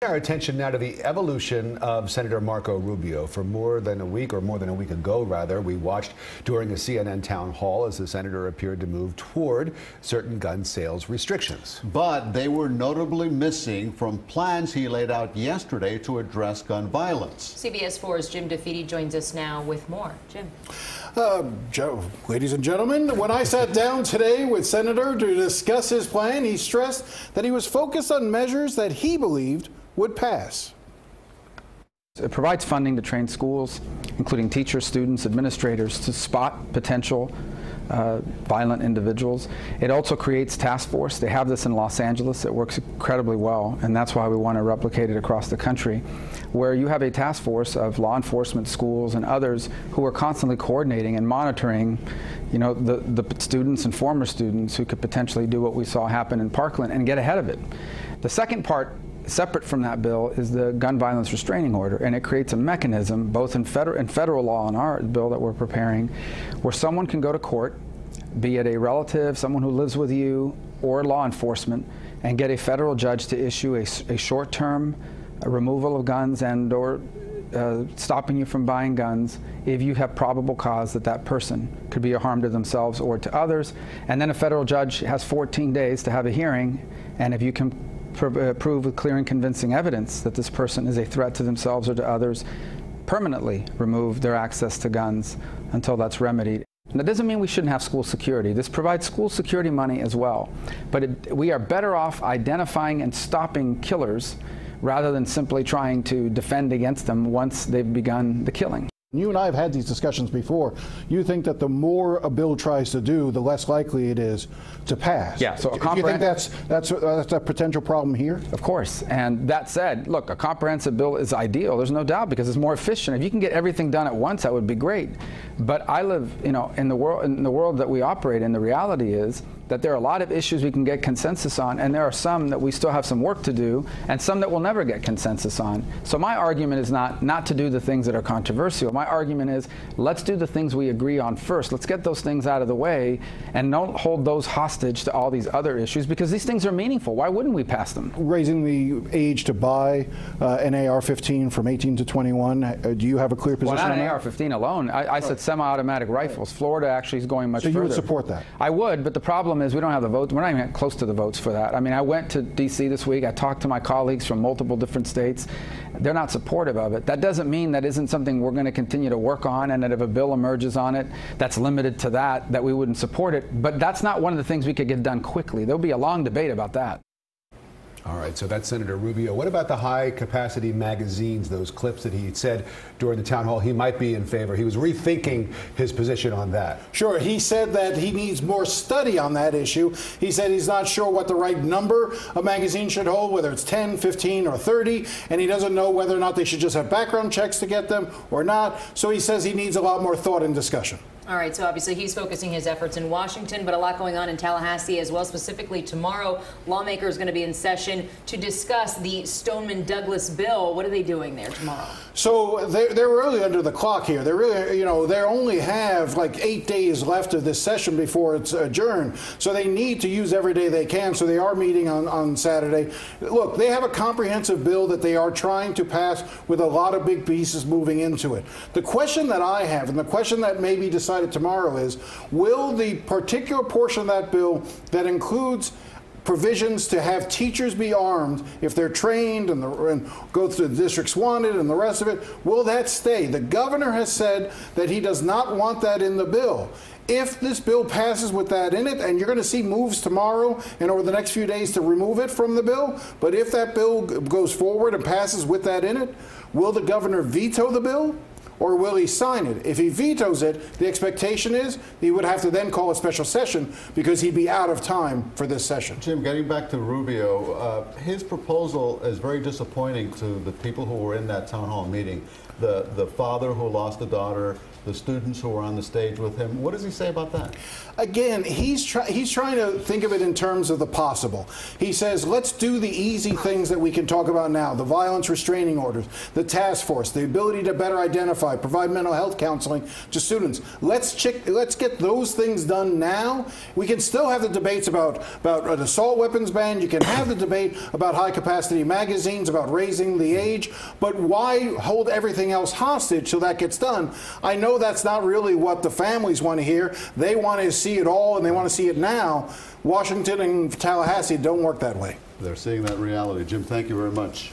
Our attention now to the evolution of Senator Marco Rubio. For more than a week ago, rather, we watched during a CNN town hall as the senator appeared to move toward certain gun sales restrictions. But they were notably missing from plans he laid out yesterday to address gun violence. CBS 4's Jim DeFeeti joins us now with more. Jim. Ladies and gentlemen, when I sat down today with Senator to discuss his plan, he stressed that he was focused on measures that he believed would pass. It provides funding to train schools, including teachers, students, administrators, to spot potential violent individuals. It also creates task force. They have this in Los Angeles. It works incredibly well, and that's why we want to replicate it across the country, where you have a task force of law enforcement, schools, and others who are constantly coordinating and monitoring, you know, the students and former students who could potentially do what we saw happen in Parkland and get ahead of it. The second part, separate from that bill, is the gun violence restraining order, and it creates a mechanism, both in federal law and our bill that we're preparing, where someone can go to court, be it a relative, someone who lives with you, or law enforcement, and get a federal judge to issue a short-term removal of guns and or stopping you from buying guns if you have probable cause that that person could be a harm to themselves or to others. And then a federal judge has 14 days to have a hearing, and if you can prove with clear and convincing evidence that this person is a threat to themselves or to others, permanently remove their access to guns until that's remedied. And that doesn't mean we shouldn't have school security. This provides school security money as well. But we are better off identifying and stopping killers rather than simply trying to defend against them once they've begun the killing. You and I have had these discussions before. You think that the more a bill tries to do, the less likely it is to pass. Yeah. So do you think that's a potential problem here? Of course. And that said, look, a comprehensive bill is ideal. There's no doubt, because it's more efficient. If you can get everything done at once, that would be great. But I live, you know, in the world that we operate in. The reality is that there are a lot of issues we can get consensus on, and there are some that we still have some work to do, and some that we'll never get consensus on. So my argument is not to do the things that are controversial. My argument is, let's do the things we agree on first. Let's get those things out of the way, and don't hold those hostage to all these other issues, because these things are meaningful. Why wouldn't we pass them? Raising the age to buy an AR-15 from 18 to 21, do you have a clear position on that? Well, not an AR-15 alone. I said semi-automatic rifles. Florida actually is going much further. So you would support that? I would, but the problem is we don't have the votes. We're not even close to the votes for that. I mean, I went to D.C. this week. I talked to my colleagues from multiple different states. They're not supportive of it. That doesn't mean that isn't something we're going to continue to work on, and that if a bill emerges on it that's limited to that we wouldn't support it. But that's not one of the things we could get done quickly. There'll be a long debate about that. All right, so that's Senator Rubio. What about the high-capacity magazines, those clips that he said during the town hall he might be in favor? He was rethinking his position on that. Sure. He said that he needs more study on that issue. He said he's not sure what the right number a magazine should hold, whether it's 10, 15, or 30, and he doesn't know whether or not they should just have background checks to get them or not. So he says he needs a lot more thought and discussion. All right, so obviously he's focusing his efforts in Washington, but a lot going on in Tallahassee as well. Specifically tomorrow, lawmakers are going to be in session to discuss the Stoneman-Douglas bill. What are they doing there tomorrow? So they're really under the clock here. They're really, you know, they only have like 8 days left of this session before it's adjourned. So they need to use every day they can. So they are meeting on Saturday. Look, they have a comprehensive bill that they are trying to pass with a lot of big pieces moving into it. The question that I have, and the question that may be decided tomorrow, is will the particular portion of that bill that includes provisions to have teachers be armed if they're trained and go through the districts wanted and the rest of it, will that stay? The governor has said that he does not want that in the bill. If this bill passes with that in it, and you're going to see moves tomorrow and over the next few days to remove it from the bill, but if that bill goes forward and passes with that in it, will the governor veto the bill? Or will he sign it? If he vetoes it, the expectation is he would have to then call a special session because he'd be out of time for this session. Jim, getting back to Rubio, his proposal is very disappointing to the people who were in that town hall meeting. The father who lost a daughter, the students who were on the stage with him. What does he say about that? Again, he's trying to think of it in terms of the possible. He says, let's do the easy things that we can talk about now, the violence restraining orders, the task force, the ability to better identify verify, provide mental health counseling to students. Let's get those things done now. We can still have the debates about an assault weapons ban. You can have the debate about high-capacity magazines, about raising the age, but why hold everything else hostage till that gets done? I know that's not really what the families want to hear. They want to see it all, and they want to see it now. Washington and Tallahassee don't work that way. They're seeing that reality. Jim, thank you very much.